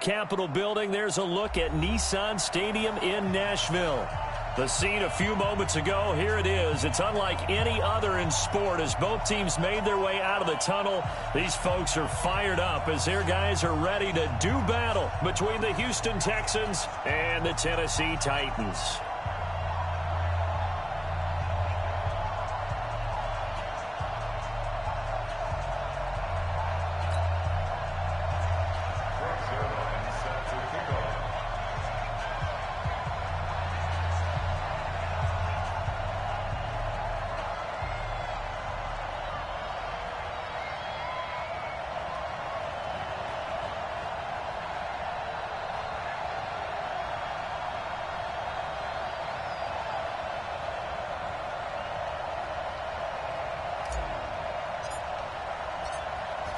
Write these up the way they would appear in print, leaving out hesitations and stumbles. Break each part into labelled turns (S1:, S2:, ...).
S1: Capitol building. There's a look at Nissan Stadium in Nashville. The scene a few moments ago, here it is. It's unlike any other in sport as both teams made their way out of the tunnel. These folks are fired up as their guys are ready to do battle between the Houston Texans and the Tennessee Titans.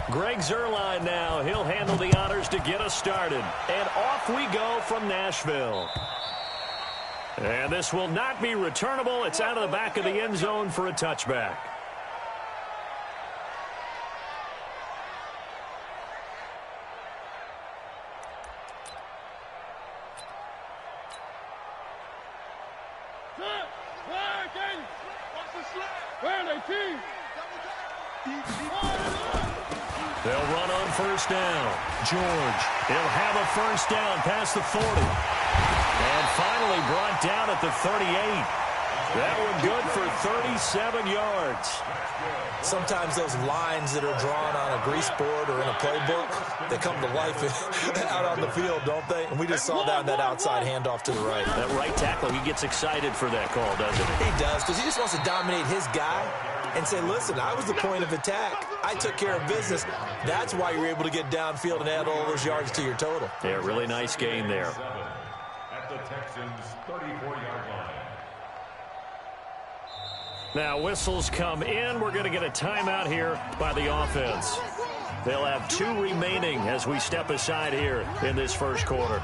S1: Greg Zuerlein now. He'll handle the honors to get us started. And off we go from Nashville. And this will not be returnable. It's out of the back of the end zone for a touchback. They'll run on first down. George, he'll have a first down past the 40. And finally brought down at the 38. That one good for 37 yards.
S2: Sometimes those lines that are drawn on a grease board or in a playbook, they come to life out on the field, don't they? And we just saw that in that outside handoff to the right.
S1: That right tackle, he gets excited for that call, doesn't he?
S2: He does, because he just wants to dominate his guy and say, listen, I was the point of attack. I took care of business. That's why you're able to get downfield and add all those yards to your total.
S1: Yeah, really nice gain there.
S3: At the Texans' 34-yard line.
S1: Now, whistles come in. We're going to get a timeout here by the offense. They'll have 2 remaining as we step aside here in this first quarter.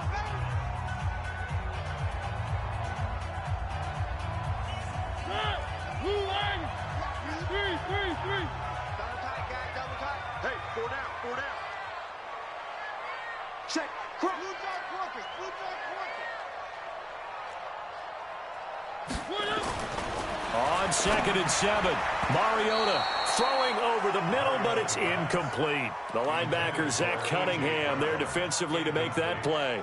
S1: On 2nd and 7, Mariota throwing over the middle, but it's incomplete. The linebacker, Zach Cunningham, there defensively to make that play.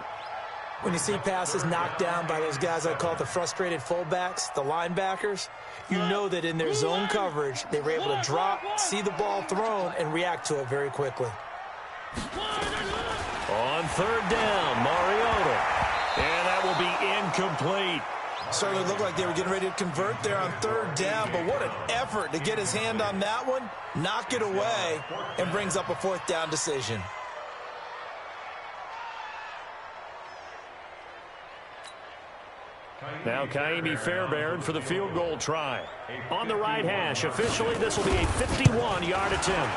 S2: When you see passes knocked down by those guys I call the frustrated fullbacks, the linebackers, you know that in their zone coverage, they were able to drop, see the ball thrown, and react to it very quickly.
S1: On 3rd down, Mariota. And that will be incomplete.
S2: Certainly looked like they were getting ready to convert there on 3rd down, but what an effort to get his hand on that one, knock it away, and brings up a 4th down decision.
S1: Now Kaimi Fairbairn for the field goal try. On the right hash, officially this will be a 51-yard attempt.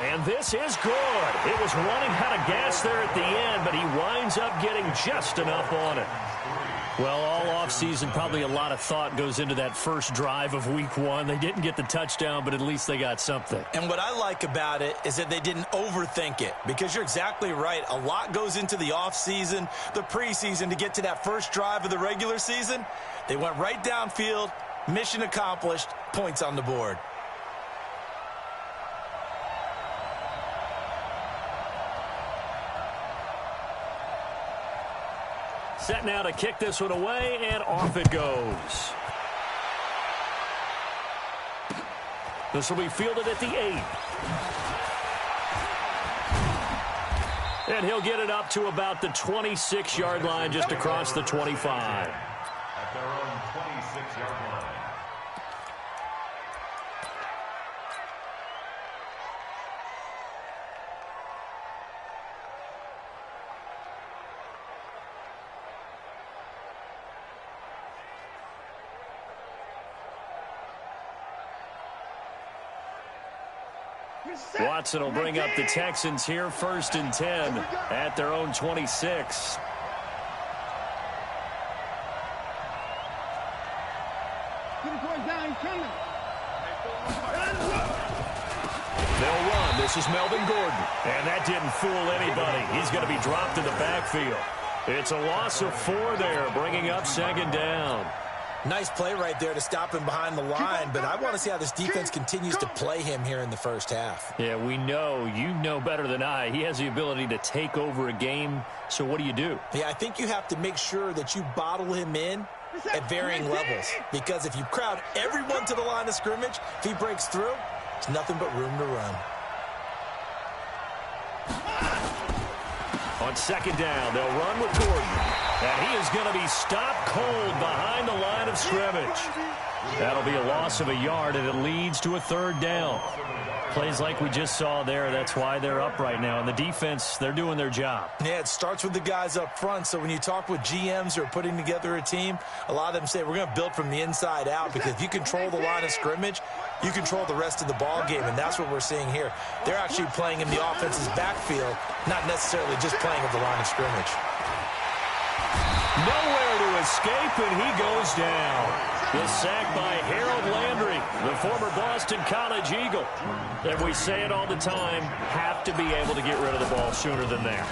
S1: And this is good. It was running out of gas there at the end, but he winds up getting just enough on it. Well, all offseason, probably a lot of thought goes into that first drive of week 1. They didn't get the touchdown, but at least they got something.
S2: And what I like about it is that they didn't overthink it, because you're exactly right. A lot goes into the offseason, the preseason, to get to that first drive of the regular season. They went right downfield, mission accomplished, points on the board.
S1: Set now to kick this one away, and off it goes. This will be fielded at the 8. And he'll get it up to about the 26-yard line, just across the 25.
S3: At their own 26-yard line.
S1: Watson will bring up the Texans here, 1st and 10 at their own 26. They'll run. This is Melvin Gordon. And that didn't fool anybody. He's going to be dropped in the backfield. It's a loss of 4 there, bringing up 2nd down.
S2: Nice play right there to stop him behind the line, but I want to see how this defense continues to play him here in the first half.
S1: Yeah, we know. You know better than I. He has the ability to take over a game, so what do?
S2: Yeah, I think you have to make sure that you bottle him in at varying levels, because if you crowd everyone to the line of scrimmage, if he breaks through, it's nothing but room to run.
S1: On 2nd down, they'll run with Gordon. And he is going to be stopped cold behind the line of scrimmage. That'll be a loss of a yard, and it leads to a 3rd down. Plays like we just saw there, that's why they're up right now. And the defense, they're doing their job.
S2: Yeah, it starts with the guys up front. So when you talk with GMs who are putting together a team, a lot of them say we're going to build from the inside out, because if you control the line of scrimmage, you control the rest of the ball game, and that's what we're seeing here. They're actually playing in the offense's backfield, not necessarily just playing at the line of scrimmage.
S1: Nowhere to escape, and he goes down. The sack by Harold Landry, the former Boston College Eagle. And we say it all the time, have to be able to get rid of the ball sooner than that.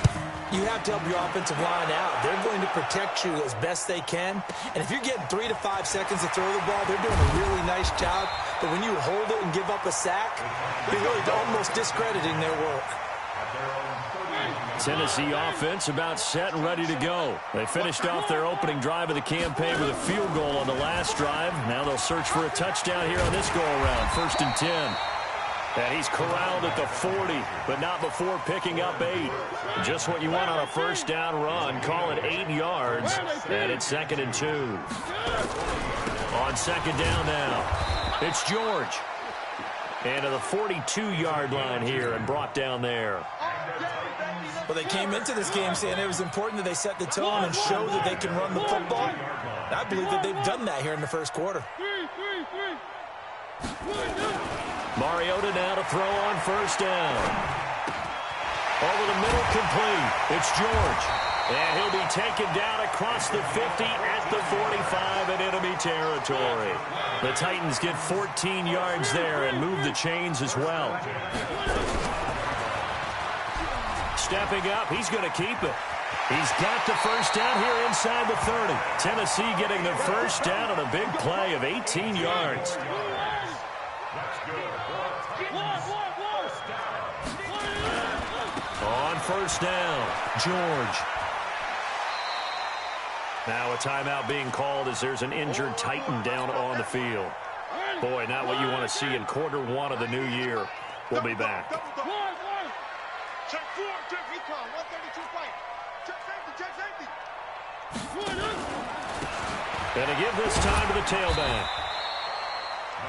S2: You have to help your offensive line out. They're going to protect you as best they can. And if you're getting 3 to 5 seconds to throw the ball, they're doing a really nice job. But when you hold it and give up a sack, you're really almost discrediting their work.
S1: Tennessee offense about set and ready to go. They finished off their opening drive of the campaign with a field goal on the last drive. Now they'll search for a touchdown here on this go-around. 1st and 10. And he's corralled at the 40, but not before picking up 8. Just what you want on a 1st down run. Call it 8 yards, and it's 2nd and 2. On 2nd down now, it's George. And to the 42-yard line here and brought down there.
S2: Well, they came into this game saying it was important that they set the tone and show that they can run the football. And I believe that they've done that here in the 1st quarter.
S1: Mariota now to throw on 1st down. Over the middle, complete. It's George. And he'll be taken down across the 50 at the 45 in enemy territory. The Titans get 14 yards there and move the chains as well. Stepping up, he's going to keep it. He's got the 1st down here inside the 30. Tennessee getting the 1st down on a big play of 18 yards. On 1st down, George. Now a timeout being called as there's an injured Titan down on the field. Boy, not what you want to see in quarter 1 of the new year. We'll be back.
S4: Check 4, check recon, 132 fight. Check safety, check safety.
S1: And to give this time to the tailback.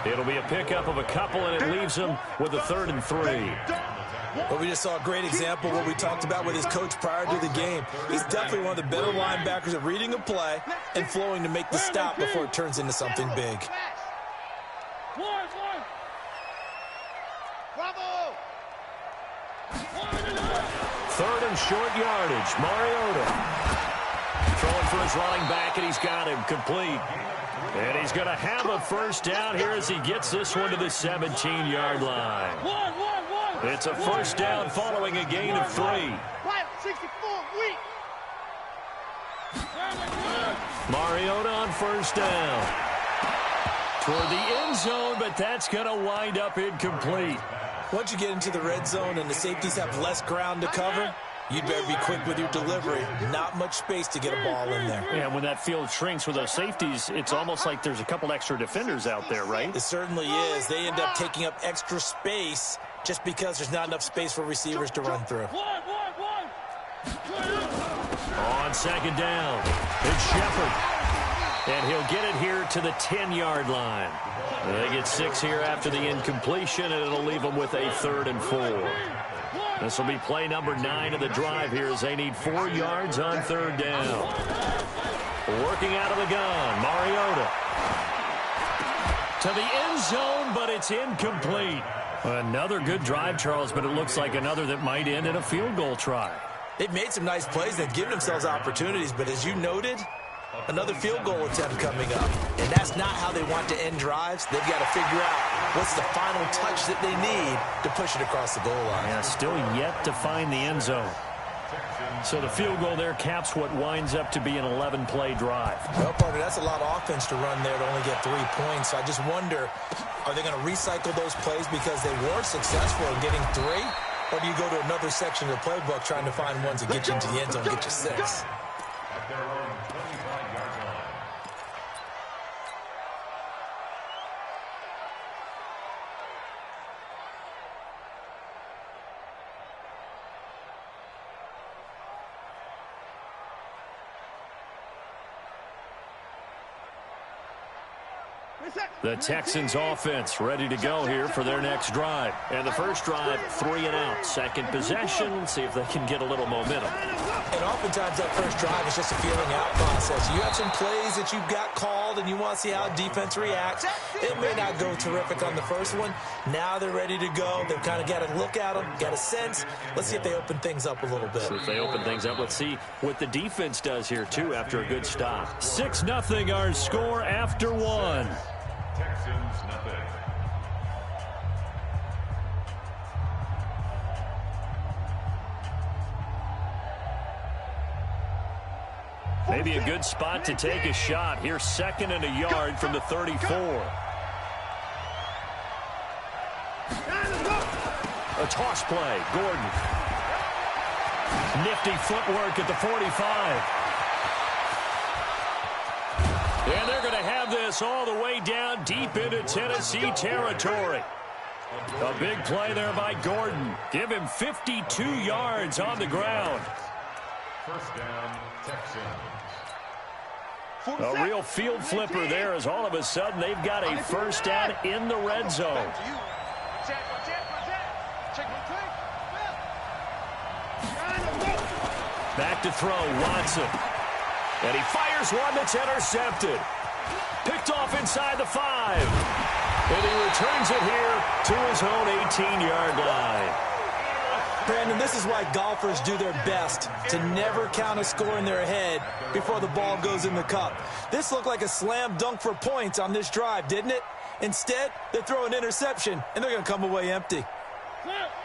S1: It'll be a pickup of a couple, and it leaves him with a 3rd and 3.
S2: Well, we just saw a great example of what we talked about with his coach prior to the game. He's definitely one of the better linebackers at reading a play and flowing to make the stop before it turns into something big.
S4: Bravo!
S1: 3rd and short yardage. Mariota throwing for his running back, and he's got him complete. And he's going to have a 1st down here as he gets this one to the 17-yard line. It's a 1st down following a gain of 3.
S4: 64, weak.
S1: Mariota on 1st down. Toward the end zone, but that's going to wind up incomplete.
S2: Once you get into the red zone and the safeties have less ground to cover, you'd better be quick with your delivery. Not much space to get a ball in there.
S1: Yeah, when that field shrinks with those safeties, it's almost like there's a couple extra defenders out there, right?
S2: It certainly is. They end up taking up extra space just because there's not enough space for receivers to run through.
S1: On 2nd down, it's Shepard. And he'll get it here to the 10-yard line. They get 6 here after the incompletion, and it'll leave them with a 3rd and 4. This will be play number 9 of the drive here as they need 4 yards on 3rd down. Working out of the gun, Mariota. To the end zone, but it's incomplete. Another good drive, Charles, but it looks like another that might end in a field goal try.
S2: They've made some nice plays. They've given themselves opportunities, but as you noted, another field goal attempt coming up. And that's not how they want to end drives. They've got to figure out What's the final touch that they need to push it across the goal line?
S1: Yeah, still yet to find the end zone. So the field goal there caps what winds up to be an 11-play drive.
S2: Well, partner, that's a lot of offense to run there to only get 3 points. So I just wonder, are they going to recycle those plays because they were successful in getting 3? Or do you go to another section of the playbook trying to find ones that get you into the end zone and get you 6?
S3: At their own 25-yard line.
S1: The Texans offense ready to go here for their next drive. And the first drive, 3 and out. Second possession, see if they can get a little momentum.
S2: And oftentimes that first drive is just a feeling out process. You have some plays that you've got called and you want to see how defense reacts. It may not go terrific on the first one. Now they're ready to go. They've kind of got to look at them, got a sense. Let's see if they open things up a little bit.
S1: So if they open things up, let's see what the defense does here, too, after a good stop. 6-0 our score after 1.
S3: Texans nothing.
S1: Maybe a good spot to take a shot. Here's 2nd and a yard from the 34. A toss play. Gordon. Nifty footwork at the 45. And they're going to have this all the way down deep into Tennessee territory. A big play there by Gordon. Give him 52 yards on the ground.
S3: First down, Texans.
S1: A real field flipper there as all of a sudden they've got a first down in the red zone. Back to throw, Watson. And he fires one that's intercepted. Picked off inside the 5. And he returns it here to his own 18-yard line.
S2: Brandon, this is why golfers do their best to never count a score in their head before the ball goes in the cup. This looked like a slam dunk for points on this drive, didn't it? Instead, they throw an interception, and they're going to come away empty.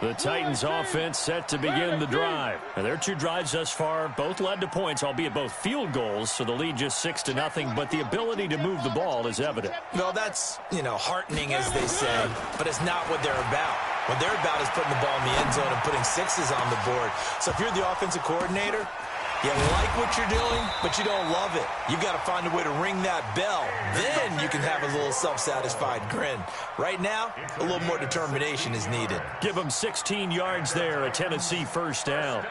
S1: The Titans offense set to begin the drive. And their 2 drives thus far both led to points, albeit both field goals, so the lead just 6-0, but the ability to move the ball is evident.
S2: Well, that's, heartening, as they say, but it's not what they're about. What they're about is putting the ball in the end zone and putting 6s on the board. So if you're the offensive coordinator, you like what you're doing, but you don't love it. You've got to find a way to ring that bell. Then you can have a little self-satisfied grin. Right now, a little more determination is needed.
S1: Give them 16 yards there, a Tennessee first down.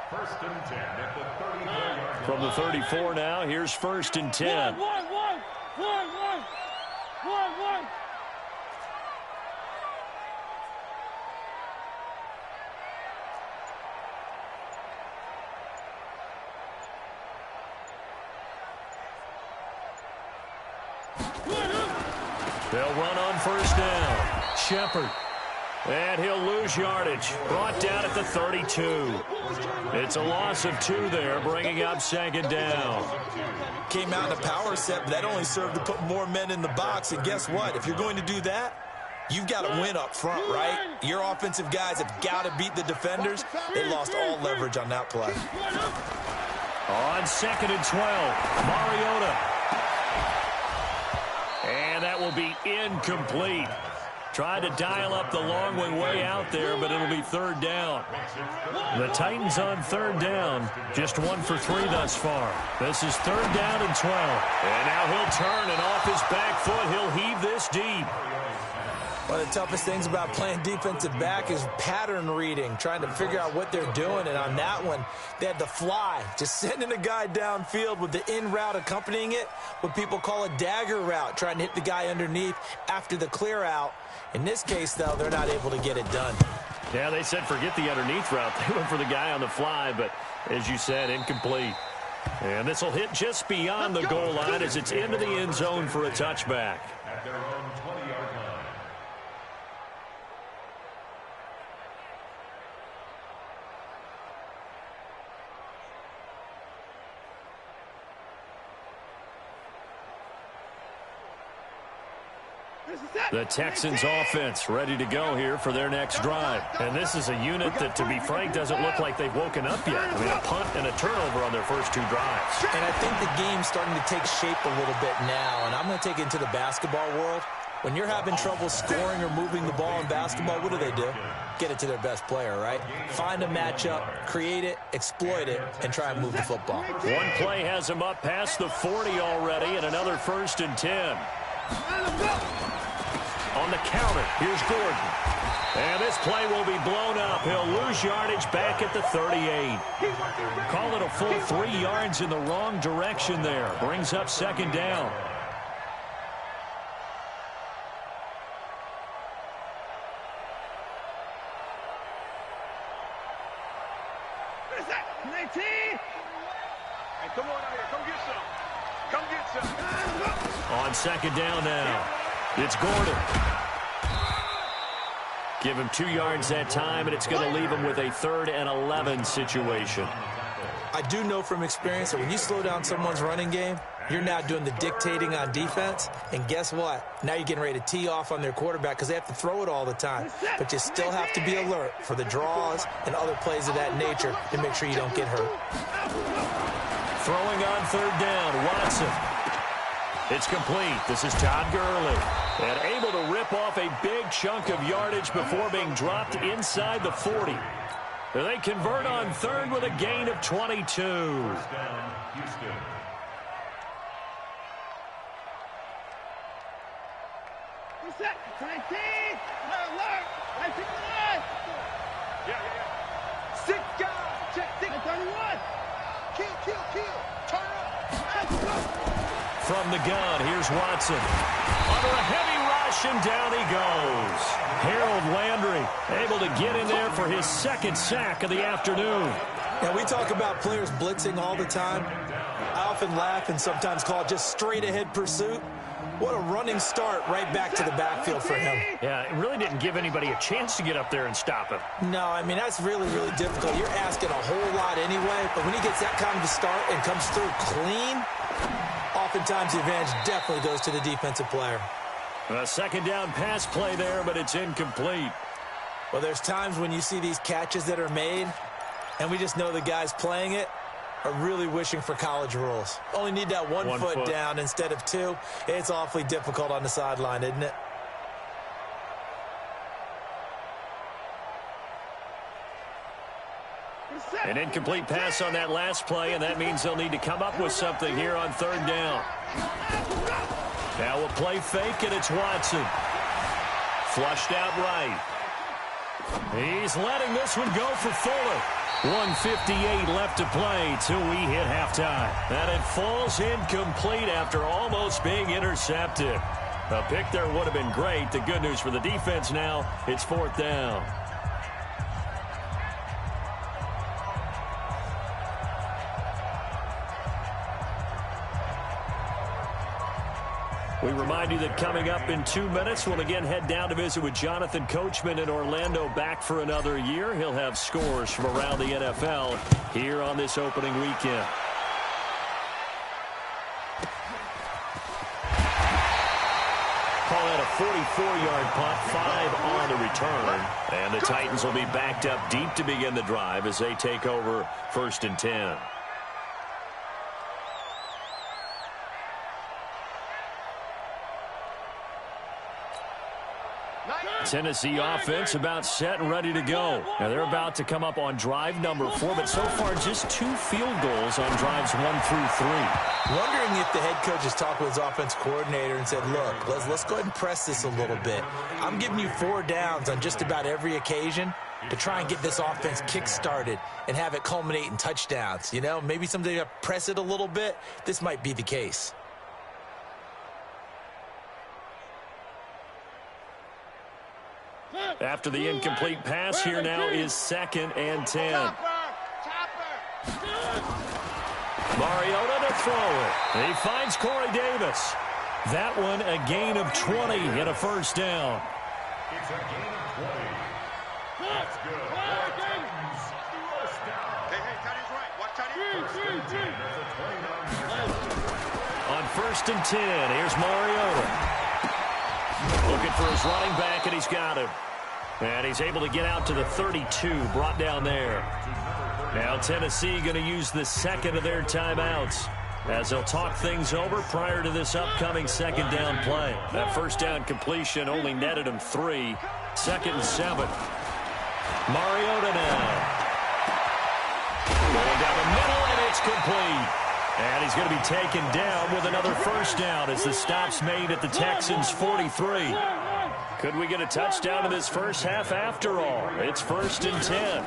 S3: First and 10 at the 34-yard line.
S1: From the 34 now, here's 1st and 10.
S4: One.
S1: They'll run on first down. Shepard. And he'll lose yardage. Brought down at the 32. It's a loss of 2 there, bringing up 2nd down.
S2: Came out in a power set, but that only served to put more men in the box. And guess what? If you're going to do that, you've got to win up front, right? Your offensive guys have got to beat the defenders. They lost all leverage on that play.
S1: On 2nd and 12, Mariota. And that will be incomplete. Tried to dial up the long way out there, but it'll be 3rd down. The Titans on 3rd down. Just 1 for 3 thus far. This is 3rd down and 12. And now he'll turn, and off his back foot, he'll heave this deep.
S2: One of the toughest things about playing defensive back is pattern reading, trying to figure out what they're doing. And on that one, they had to fly, just sending a guy downfield with the in route accompanying it, what people call a dagger route, trying to hit the guy underneath after the clear out. In this case, though, they're not able to get it done.
S1: Yeah, they said forget the underneath route. They went for the guy on the fly, but as you said, incomplete. And this will hit just beyond the goal line as it's into the end zone for a touchback.
S3: At their own 20-yard line.
S1: The Texans offense ready to go here for their next drive. And this is a unit that, to be frank, doesn't look like they've woken up yet. I mean, a punt and a turnover on their first two drives.
S2: And I think the game's starting to take shape a little bit now. And I'm going to take it into the basketball world. When you're having trouble scoring or moving the ball in basketball, what do? Get it to their best player, right? Find a matchup, create it, exploit it, and try and move the football.
S1: One play has him up past the 40 already, and another 1st and 10. On the counter, here's Gordon. And this play will be blown up. He'll lose yardage back at the 38. Call it a full 3 yards in the wrong direction there. Brings up 2nd down.
S4: Hey, come on out here. Come get some. Come get some.
S1: On 2nd down now, it's Gordon. Give him 2 yards that time, and it's going to leave him with a 3rd and 11 situation.
S2: I do know from experience that when you slow down someone's running game, you're now doing the dictating on defense. And guess what? Now you're getting ready to tee off on their quarterback because they have to throw it all the time. But you still have to be alert for the draws and other plays of that nature to make sure you don't get hurt.
S1: Throwing on 3rd down, Watson. It's complete. This is Todd Gurley. And able to rip off a big chunk of yardage before being dropped inside the 40. They convert on 3rd with a gain of 22.
S3: First down, Houston.
S4: Reset. 19. Alert. I see the line. Yeah. 6 guys. Check 6. 31. Kill. Turn up.
S1: From the gun, here's Watson. Under a heavy rush, and down he goes. Harold Landry able to get in there for his 2nd sack of the afternoon.
S2: Now, we talk about players blitzing all the time. I often laugh and sometimes call it just straight-ahead pursuit. What a running start right back to the backfield for him.
S1: Yeah, it really didn't give anybody a chance to get up there and stop him.
S2: No, I mean, that's really, really difficult. You're asking a whole lot anyway, but when he gets that kind of a start and comes through clean, oftentimes the advantage definitely goes to the defensive player.
S1: A 2nd down pass play there, but it's incomplete.
S2: Well, there's times when you see these catches that are made, and we just know the guys playing it are really wishing for college rules. Only need that one foot down instead of 2. It's awfully difficult on the sideline, isn't it?
S1: An incomplete pass on that last play, and that means they'll need to come up with something here on 3rd down. Now a play fake, and it's Watson. Flushed out right. He's letting this one go for Fuller. 1:58 left to play till we hit halftime. And it falls incomplete after almost being intercepted. A pick there would have been great. The good news for the defense now, it's 4th down. We remind you that coming up in 2 minutes, we'll again head down to visit with Jonathan Coachman in Orlando, back for another year. He'll have scores from around the NFL here on this opening weekend. Call that a 44-yard punt, 5 on the return. And the Titans will be backed up deep to begin the drive as they take over 1st and 10. Tennessee offense about set and ready to go. Now they're about to come up on drive number 4, but so far just 2 field goals on drives 1 through 3.
S2: Wondering if the head coach has talked with his offense coordinator and said, look, let's go ahead and press this a little bit. I'm giving you 4 downs on just about every occasion to try and get this offense kick-started and have it culminate in touchdowns. You know, maybe someday you press it a little bit. This might be the case.
S1: After the incomplete pass, here now is 2nd and 10. Mariota to throw it. He finds Corey Davis. That one a gain of 20 and a 1st down.
S3: It's a gain of 20. That's good. First down.
S4: Hey, Teddy's right. Watch Teddy.
S3: First and 10. That's a 29.
S1: On 1st and 10, here's Mariota. Looking for his running back, and he's got him. And he's able to get out to the 32, brought down there. Now Tennessee going to use the second of their timeouts as they'll talk things over prior to this upcoming second down play. That first down completion only netted him 3. 2nd and 7. Mariota now. Going down the middle, and it's complete. And he's going to be taken down with another first down as the stop's made at the Texans' 43. Could we get a touchdown in this first half after all? It's 1st and 10.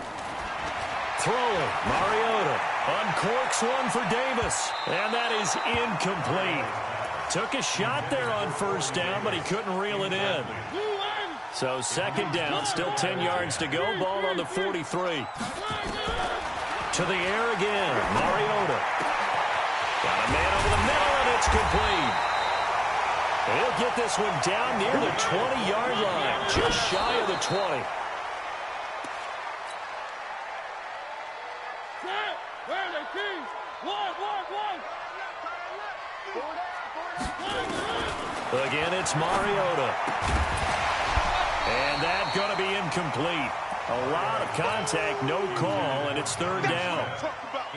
S1: Throwing, Mariota uncorks one for Davis, and that is incomplete. Took a shot there on first down, but he couldn't reel it in. So 2nd down, still 10 yards to go, ball on the 43. To the air again, Mariota. Got a man over the middle, and it's complete. He'll get this one down near the 20-yard line, just shy of the 20. Again, it's Mariota. And that's going to be incomplete. A lot of contact, no call, and it's 3rd down.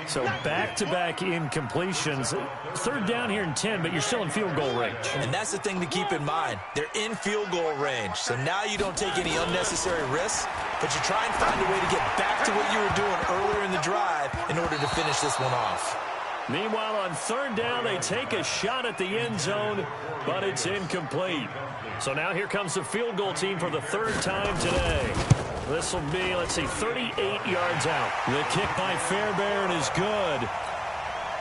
S1: So back-to-back incompletions. 3rd down here in 10, but you're still in field goal range.
S2: And that's the thing to keep in mind. They're in field goal range. So now you don't take any unnecessary risks, but you try and find a way to get back to what you were doing earlier in the drive in order to finish this one off.
S1: Meanwhile, on 3rd down, they take a shot at the end zone, but it's incomplete. So now here comes the field goal team for the 3rd time today. This will be, 38 yards out. The kick by Fairbairn is good.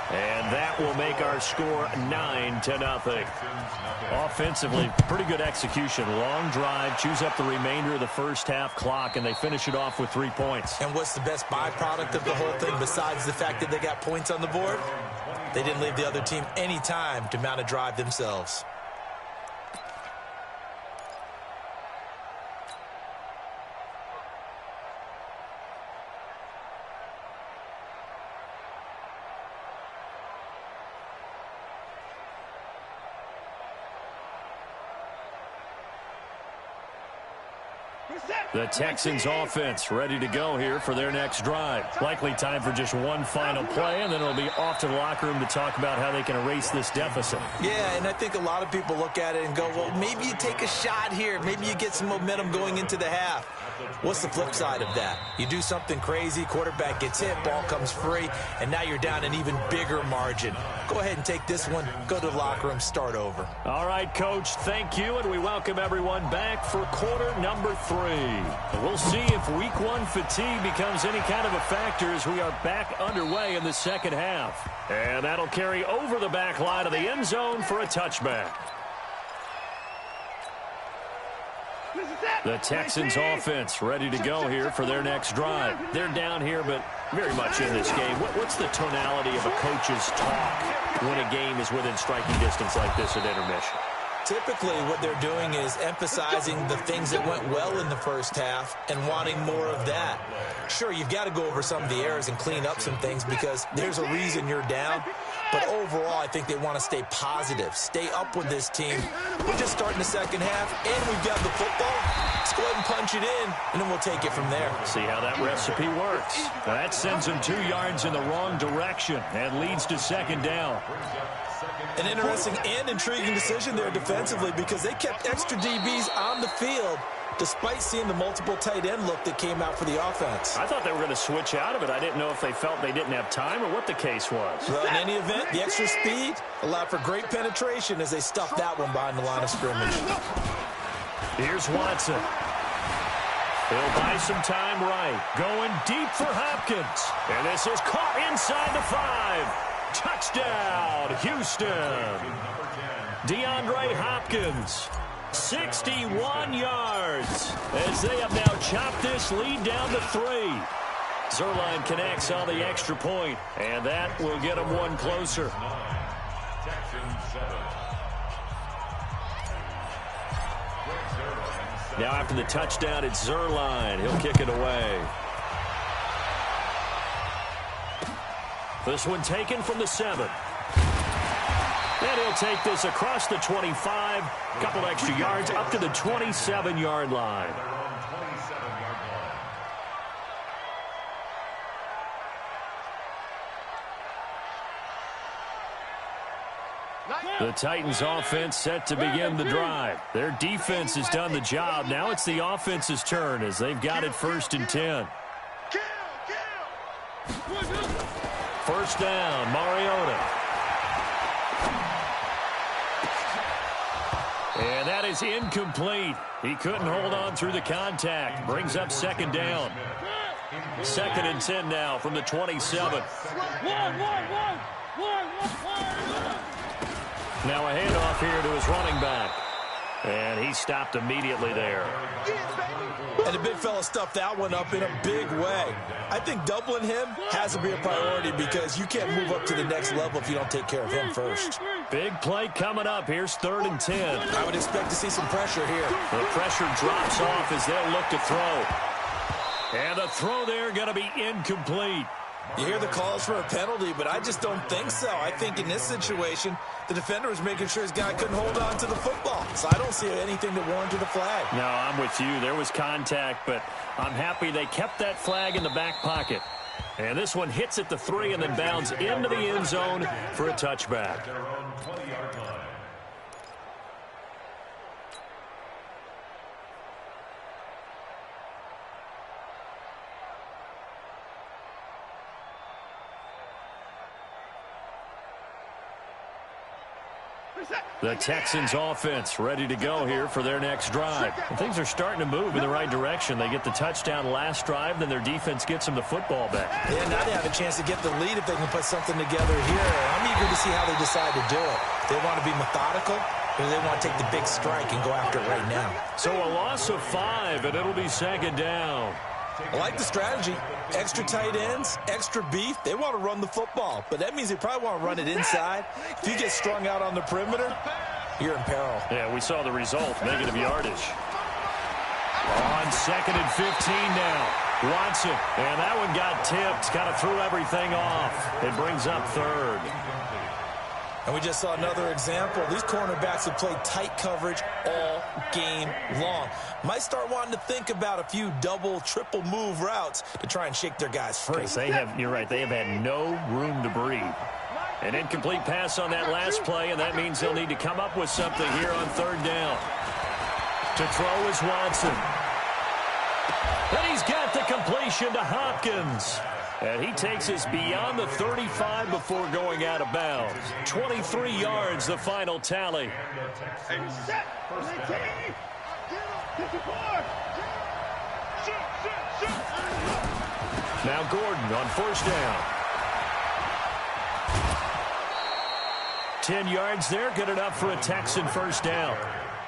S1: And that will make our score 9-0. Offensively, pretty good execution. Long drive, chews up the remainder of the first half clock, and they finish it off with 3 points.
S2: And what's the best byproduct of the whole thing besides the fact that they got points on the board? They didn't leave the other team any time to mount a drive themselves.
S1: The Texans offense ready to go here for their next drive. Likely time for just one final play, and then it'll be off to the locker room to talk about how they can erase this deficit.
S2: Yeah, and I think a lot of people look at it and go, well, maybe you take a shot here. Maybe you get some momentum going into the half. What's the flip side of that? You do something crazy, quarterback gets hit, ball comes free, and now you're down an even bigger margin. Go ahead and take this one, go to the locker room, start over.
S1: All right, Coach, thank you, and we welcome everyone back for quarter number 3. We'll see if week 1 fatigue becomes any kind of a factor as we are back underway in the second half. And that'll carry over the back line of the end zone for a touchback. The Texans offense ready to go here for their next drive. They're down here, but very much in this game. What's the tonality of a coach's talk when a game is within striking distance like this at intermission?
S2: Typically, what they're doing is emphasizing the things that went well in the first half and wanting more of that. Sure, you've got to go over some of the errors and clean up some things because there's a reason you're down. But overall, I think they want to stay positive, stay up with this team. We're just starting the second half, and we've got the football. Let's go ahead and punch it in, and then we'll take it from there.
S1: See how that recipe works. That sends them 2 yards in the wrong direction and leads to second down.
S2: An interesting and intriguing decision there defensively because they kept extra DBs on the field despite seeing the multiple tight end look that came out for the offense.
S1: I thought they were going to switch out of it. I didn't know if they felt they didn't have time or what the case was.
S2: Well, in any event, the extra speed allowed for great penetration as they stuffed that one behind the line of scrimmage.
S1: Here's Watson. He'll buy some time right. Going deep for Hopkins. And this is caught inside the 5. Touchdown, Houston. DeAndre Hopkins, 61 yards, as they have now chopped this lead down to 3. Zerline connects on the extra point, and that will get them one closer. Now after the touchdown, it's Zerline. He'll kick it away. This one taken from the 7. And he'll take this across the 25, a couple extra yards up to the 27-yard line. The Titans offense set to begin the drive. Their defense has done the job. Now it's the offense's turn as they've got it 1st and 10. First down, Mariota. And that is incomplete. He couldn't hold on through the contact. Brings up 2nd down. 2nd and 10 now from the 27. Now a handoff here to his running back. And he stopped immediately there.
S2: And the big fella stuffed that one up in a big way. I think doubling him has to be a priority because you can't move up to the next level if you don't take care of him first.
S1: Big play coming up. Here's 3rd and 10.
S2: I would expect to see some pressure here.
S1: The pressure drops off as they'll look to throw. And the throw there going to be incomplete.
S2: You hear the calls for a penalty, but I just don't think so. I think in this situation, the defender was making sure his guy couldn't hold on to the football. So I don't see anything that warranted a flag.
S1: No, I'm with you. There was contact, but I'm happy they kept that flag in the back pocket. And this one hits at the 3 and then bounds into the end zone for a touchback. The Texans offense ready to go here for their next drive. And things are starting to move in the right direction. They get the touchdown last drive, then their defense gets them the football back.
S2: Yeah, now they have a chance to get the lead if they can put something together here. I'm eager to see how they decide to do it. They want to be methodical, or they want to take the big strike and go after it right now.
S1: So a loss of 5, and it'll be 2nd down.
S2: I like the strategy. Extra tight ends, extra beef. They want to run the football, but that means they probably want to run it inside. If you get strung out on the perimeter, you're in peril.
S1: Yeah, we saw the result, negative yardage. On 2nd and 15 now. Watson, and that one got tipped. Kind of threw everything off. It brings up 3rd.
S2: And we just saw another example. These cornerbacks have played tight coverage all game long. Might start wanting to think about a few double, triple move routes to try and shake their guys free.
S1: You're right, they have had no room to breathe. An incomplete pass on that last play, and that means they'll need to come up with something here on 3rd down. To throw is Watson. And he's got the completion to Hopkins. And he takes us beyond the 35 before going out of bounds. 23 yards, the final tally. Now Gordon on 1st down. 10 yards there, good enough for a Texan 1st down.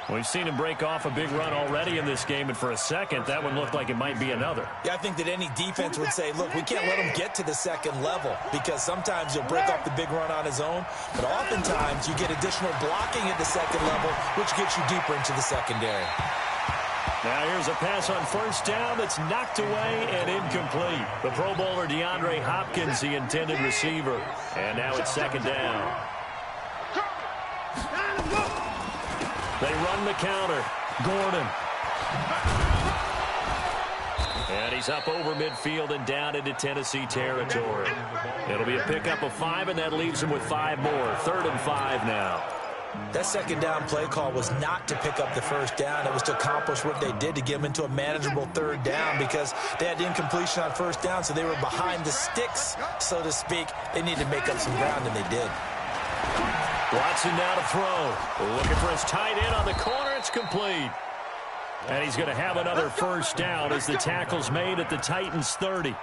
S1: We've seen him break off a big run already in this game, and for a second, that one looked like it might be another.
S2: Yeah, I think that any defense would say, look, we can't let him get to the 2nd level because sometimes he'll break off the big run on his own, but oftentimes you get additional blocking at the 2nd level, which gets you deeper into the secondary.
S1: Now here's a pass on 1st down that's knocked away and incomplete. The Pro Bowler DeAndre Hopkins, the intended receiver. And now it's 2nd down. They run the counter. Gordon. And he's up over midfield and down into Tennessee territory. It'll be a pickup of 5, and that leaves him with 5 more. 3rd and 5 now.
S2: That 2nd down play call was not to pick up the 1st down. It was to accomplish what they did to get them into a manageable 3rd down because they had incompletion on 1st down, so they were behind the sticks, so to speak. They needed to make up some ground, and they did.
S1: Watson now to throw. Looking for his tight end on the corner. It's complete. And he's going to have another 1st down as the tackle's made at the Titans' 30.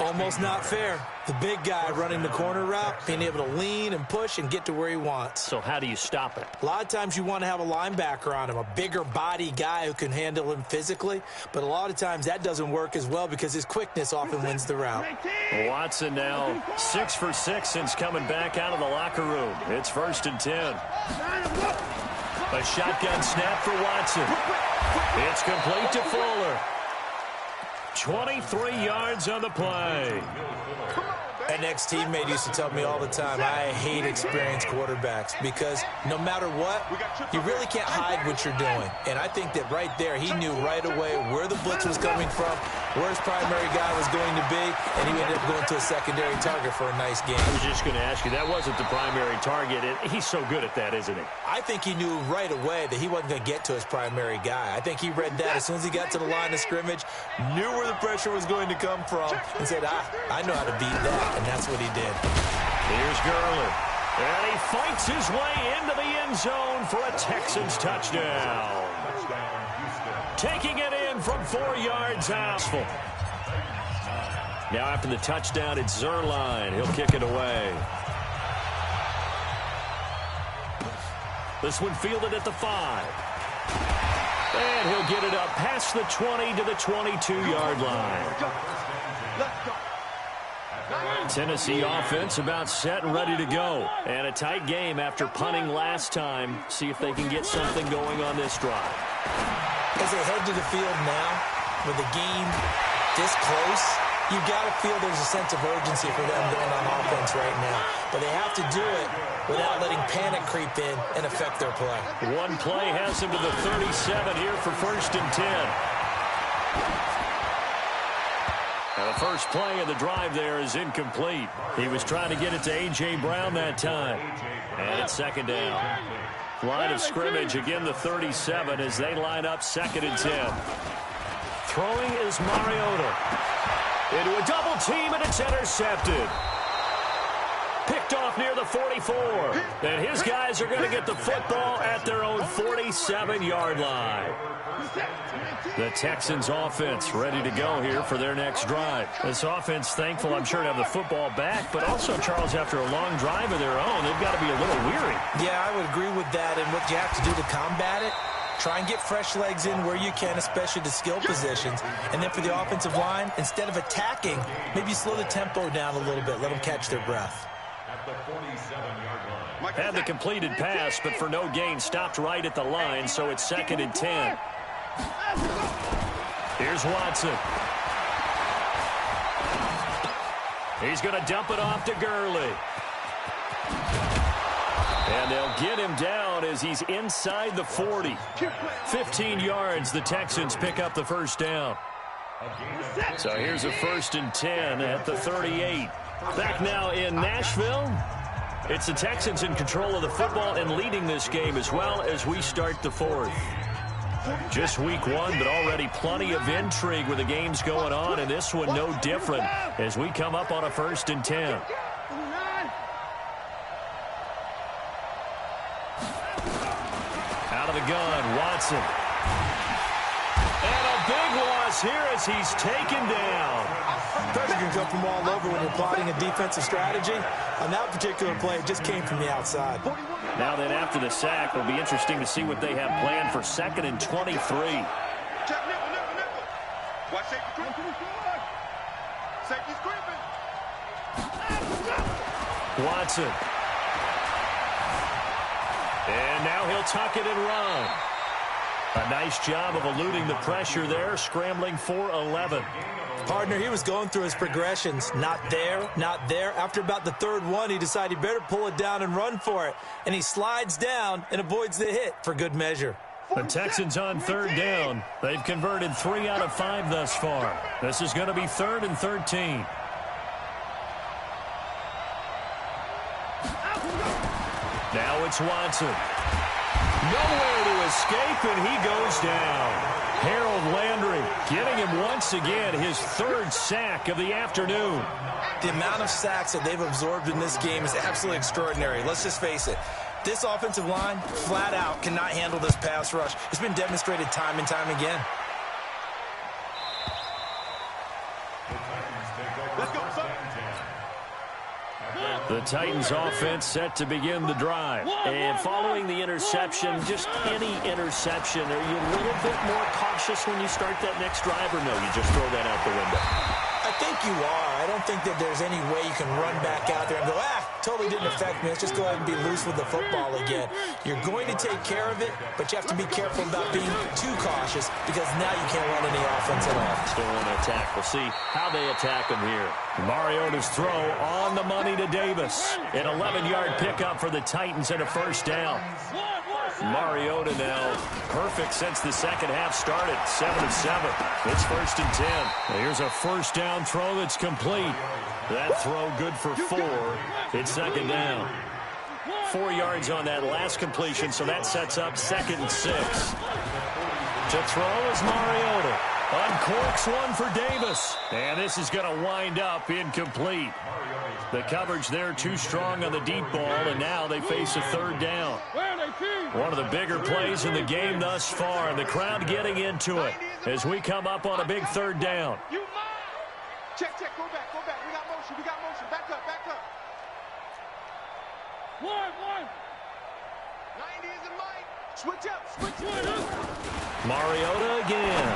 S2: Almost not fair. The big guy running the corner route, being able to lean and push and get to where he wants.
S1: So how do you stop it?
S2: A lot of times you want to have a linebacker on him, a bigger body guy who can handle him physically. But a lot of times that doesn't work as well because his quickness often wins the route.
S1: Watson now 6 for 6 since coming back out of the locker room. It's 1st and 10. A shotgun snap for Watson. It's complete to Fuller. 23 yards on the play.
S2: An ex-teammate used to tell me all the time, I hate experienced quarterbacks because no matter what, you really can't hide what you're doing. And I think that right there, he knew right away where the blitz was coming from, where his primary guy was going to be, and he ended up going to a secondary target for a nice game.
S1: I was just going to ask you, that wasn't the primary target. He's so good at that, isn't he?
S2: I think he knew right away that he wasn't going to get to his primary guy. I think he read that as soon as he got to the line of scrimmage, knew where the pressure was going to come from, and said, I know how to beat that, and that's what he did.
S1: Here's Gurley, and he fights his way into the end zone for a Texans touchdown. Taking it in from 4 yards out. Now after the touchdown, it's Zuerlein. He'll kick it away. This one fielded at the 5. And he'll get it up past the 20 to the 22-yard line. Tennessee offense about set and ready to go. And a tight game after punting last time. See if they can get something going on this drive.
S2: As they head to the field now, with the game this close, you've got to feel there's a sense of urgency for them going on offense right now. But they have to do it without letting panic creep in and affect their play.
S1: One play has him to the 37 here for 1st and 10. Now the first play of the drive there is incomplete. He was trying to get it to A.J. Brown that time. And it's 2nd down. Line of scrimmage, again the 37 as they line up 2nd and 10. Throwing is Mariota. Into a double team, and it's intercepted. Picked off near the 44. And his guys are going to get the football at their own 47-yard line. The Texans offense ready to go here for their next drive. This offense thankful, I'm sure, to have the football back, but also, Charles, after a long drive of their own, they've got to be a little weary.
S2: Yeah, I would agree with that, and what you have to do to combat it, try and get fresh legs in where you can, especially the skill positions. And then for the offensive line, instead of attacking, maybe slow the tempo down a little bit, let them catch their breath.
S3: At the 47-yard line.
S1: Had the completed pass, but for no gain, stopped right at the line, so it's 2nd and 10. Here's Watson. He's going to dump it off to Gurley. And they'll get him down as he's inside the 40. 15 yards, the Texans pick up the 1st down. So here's a 1st and 10 at the 38. Back now in Nashville. It's the Texans in control of the football and leading this game as well as we start the 4th. Just week 1, but already plenty of intrigue with the games going on, and this one no different as we come up on a 1st and 10. Out of the gun, Watson. And a big loss here as he's taken down.
S2: Pressure can come from all over when you're plotting a defensive strategy. On that particular play, it just came from the outside.
S1: Now then, after the sack, it'll be interesting to see what they have planned for 2nd and 23.
S4: Check nickel. Watch safety creeping. Safety's creeping.
S1: Watson. And now he'll tuck it and run. A nice job of eluding the pressure there, scrambling for 11.
S2: Partner, he was going through his progressions. Not there, not there. After about the 3rd one, he decided he better pull it down and run for it. And he slides down and avoids the hit for good measure.
S1: The Texans on 3rd down. They've converted 3 out of 5 thus far. This is going to be 3rd and 13. Now it's Watson. Nowhere to escape, and he goes down. Harold Landry getting him once again his 3rd sack of the afternoon.
S2: The amount of sacks that they've absorbed in this game is absolutely extraordinary. Let's just face it. This offensive line, flat out, cannot handle this pass rush. It's been demonstrated time and time again.
S4: Let's go, son.
S1: The Titans offense set to begin the drive. And following the interception, just any interception, are you a little bit more cautious when you start that next drive, or no, you just throw that out the window?
S2: I think you are. I don't think that there's any way you can run back out there and go, totally didn't affect me. Let's just go ahead and be loose with the football again. You're going to take care of it, but you have to be careful about being too cautious because now you can't run any offense at all.
S1: Still want to attack. We'll see how they attack him here. Mariota's throw on the money to Davis. An 11-yard pickup for the Titans and a first down. Mariota now perfect since the second half started. 7 of 7. It's 1st and 10. Here's a first down throw that's complete. That throw good for 4. It's 2nd down. 4 yards on that last completion, so that sets up 2nd and 6. To throw is Mariota. Uncorks one for Davis. And this is going to wind up incomplete. The coverage there too strong on the deep ball, and now they face a 3rd down. One of the bigger plays in the game thus far, and the crowd getting into it as we come up on a big 3rd down.
S4: Check, go back. We got motion. Back up. 1. 90 is in Mike. Switch up.
S1: Mariota again.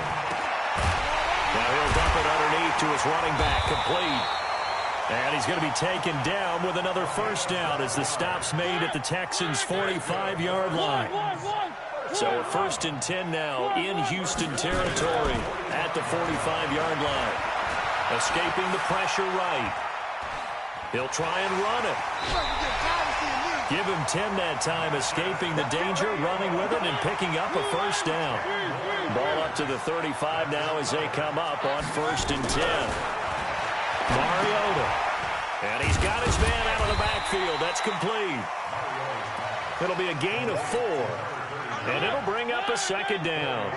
S1: Now he'll dump it underneath to his running back, complete. And he's going to be taken down with another first down as the stop's made at the Texans' 45-yard line. So 1st and 10 now in Houston territory at the 45-yard line. Escaping the pressure right. He'll try and run it. Give him 10 that time, escaping the danger, running with it, and picking up a first down. Ball up to the 35 now as they come up on 1st and 10. Mariota. And he's got his man out of the backfield. That's complete. It'll be a gain of 4. And it'll bring up a 2nd down.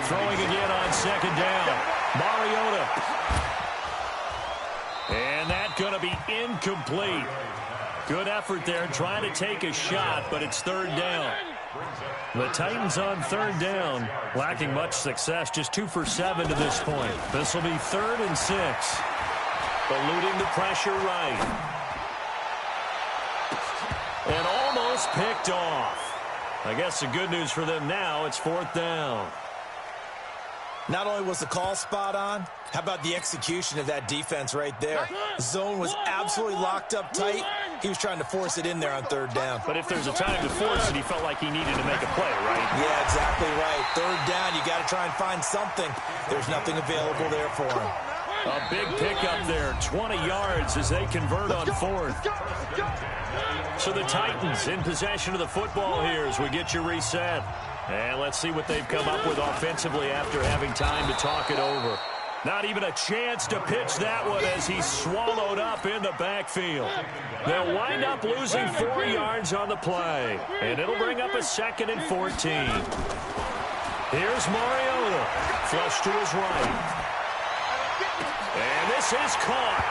S1: Throwing again on 2nd down. Mariota. And that's going to be incomplete. Good effort there trying to take a shot, but it's 3rd down. The Titans on 3rd down, lacking much success, just 2 for 7 to this point. This will be 3rd and 6. Eluding the pressure right. And almost picked off. I guess the good news for them now, it's 4th down.
S2: Not only was the call spot on, how about the execution of that defense right there? Zone was absolutely locked up tight. He was trying to force it in there on 3rd down.
S1: But if there's a time to force it, he felt like he needed to make a play, right?
S2: Yeah, exactly right. 3rd down, you got to try and find something. There's nothing available there for him.
S1: A big pickup there, 20 yards as they convert on 4th. So the Titans in possession of the football here as we get you reset. And let's see what they've come up with offensively after having time to talk it over. Not even a chance to pitch that one as he's swallowed up in the backfield. They'll wind up losing 4 yards on the play. And it'll bring up a 2nd and 14. Here's Mariota. Flush to his right. And this is caught.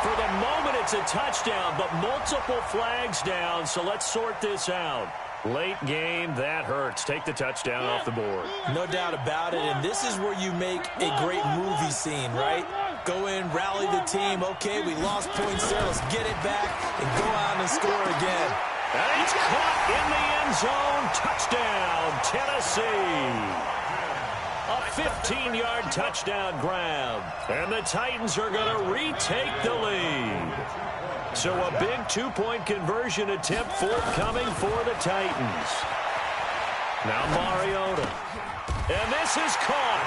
S1: For the moment, it's a touchdown, but multiple flags down, so let's sort this out. Late game, that hurts. Take the touchdown off the board.
S2: No doubt about it, and this is where you make a great movie scene, right? Go in, rally the team. Okay, we lost points there. Let's get it back and go out and score again.
S1: And it's caught in the end zone. Touchdown, Tennessee. A 15-yard touchdown grab. And the Titans are going to retake the lead. So a big 2-point conversion attempt forthcoming for the Titans. Now Mariota. And this is caught.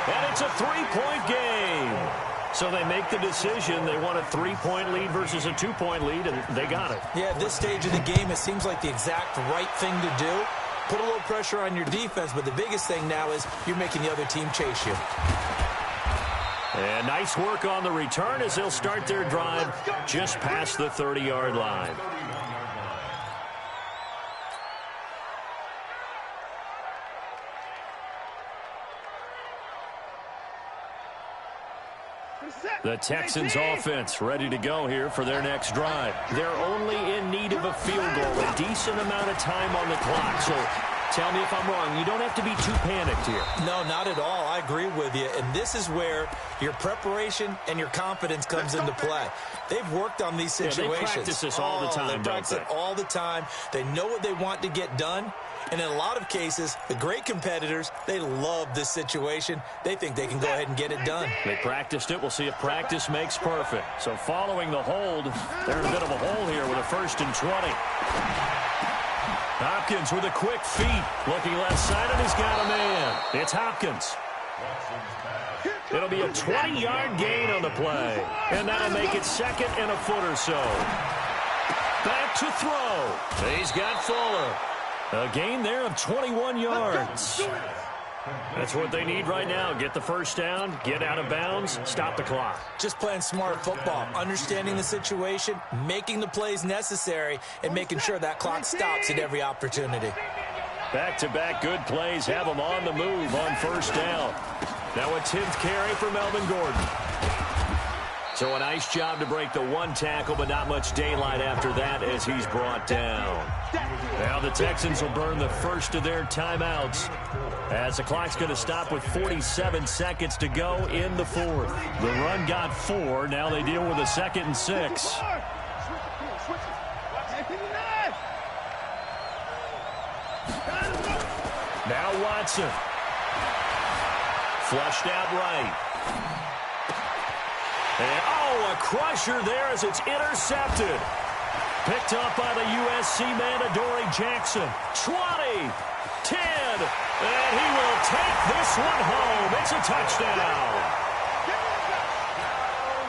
S1: And it's a 3-point game. So they make the decision. They want a 3-point lead versus a 2-point lead, and they got it.
S2: Yeah, at this stage of the game, it seems like the exact right thing to do. Put a little pressure on your defense, but the biggest thing now is you're making the other team chase you.
S1: And nice work on the return as they'll start their drive just past the 30-yard line. The Texans offense ready to go here for their next drive. They're only in need of a field goal, a decent amount of time on the clock. So Tell me if I'm wrong. You don't have to be too panicked here.
S2: No, not at all. I agree with you. And this is where your preparation and your confidence comes into play. They've worked on these situations.
S1: Yeah, they practice this all the time,
S2: They practice it all the time. They know what they want to get done. And in a lot of cases, the great competitors, they love this situation. They think they can go ahead and get it done.
S1: They practiced it. We'll see if practice makes perfect. So following the hold, they're in a bit of a hole here with a 1st and 20. Hopkins with a quick feet. Looking left side, and he's got a man. It's Hopkins. It'll be a 20-yard gain on the play. And that'll make it 2nd and a foot or so. Back to throw. He's got Fuller. A gain there of 21 yards. That's what they need right now. Get the first down, get out of bounds, stop the clock.
S2: Just playing smart football, understanding the situation, making the plays necessary, and making sure that clock stops at every opportunity.
S1: Back-to-back good plays have them on the move on 1st down. Now a 10th carry for Melvin Gordon. So a nice job to break the 1 tackle, but not much daylight after that as he's brought down. Now the Texans will burn the first of their timeouts as the clock's going to stop with 47 seconds to go in the 4th. The run got 4. Now they deal with a 2nd and 6. Now Watson. Flushed out right. And, a crusher there as it's intercepted. Picked up by the USC man, Adoree Jackson. 20, 10, and he will take this one home. It's a touchdown.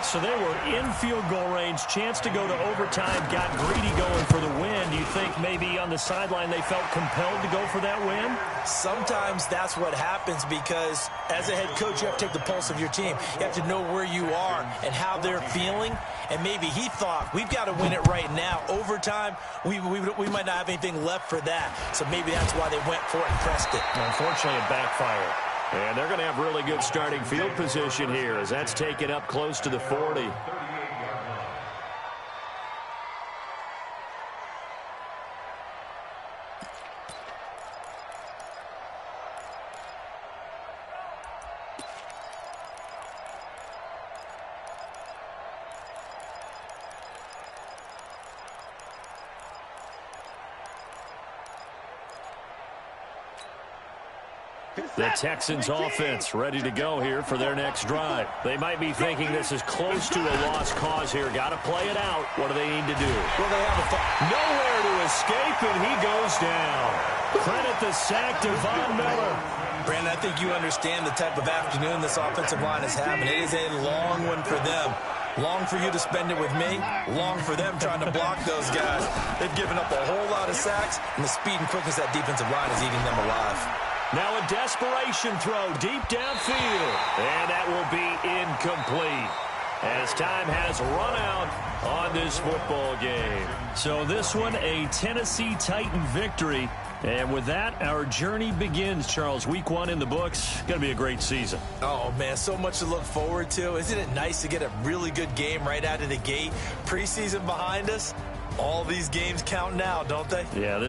S1: So they were in field goal range, chance to go to overtime, got greedy going for the win. Do you think maybe on the sideline they felt compelled to go for that win?
S2: Sometimes that's what happens because as a head coach, you have to take the pulse of your team. You have to know where you are and how they're feeling. And maybe he thought, we've got to win it right now. Overtime, we might not have anything left for that. So maybe that's why they went for it and pressed it.
S1: Unfortunately, it backfired. And they're going to have really good starting field position here as that's taken up close to the 40. The Texans offense ready to go here for their next drive. They might be thinking this is close to a lost cause here. Got to play it out. What do they need to do?
S2: Well, they have
S1: nowhere to escape, and he goes down. Credit the sack to Von Miller.
S2: Brandon, I think you understand the type of afternoon this offensive line is having. It is a long one for them. Long for you to spend it with me. Long for them trying to block those guys. They've given up a whole lot of sacks, and the speed and quickness of that defensive line is eating them alive.
S1: Now a desperation throw deep downfield. And that will be incomplete as time has run out on this football game. So this one, a Tennessee Titan victory. And with that, our journey begins, Charles. Week 1 in the books. Going to be a great season.
S2: Oh, man, so much to look forward to. Isn't it nice to get a really good game right out of the gate? Preseason behind us. All these games count now, don't they?
S1: Yeah.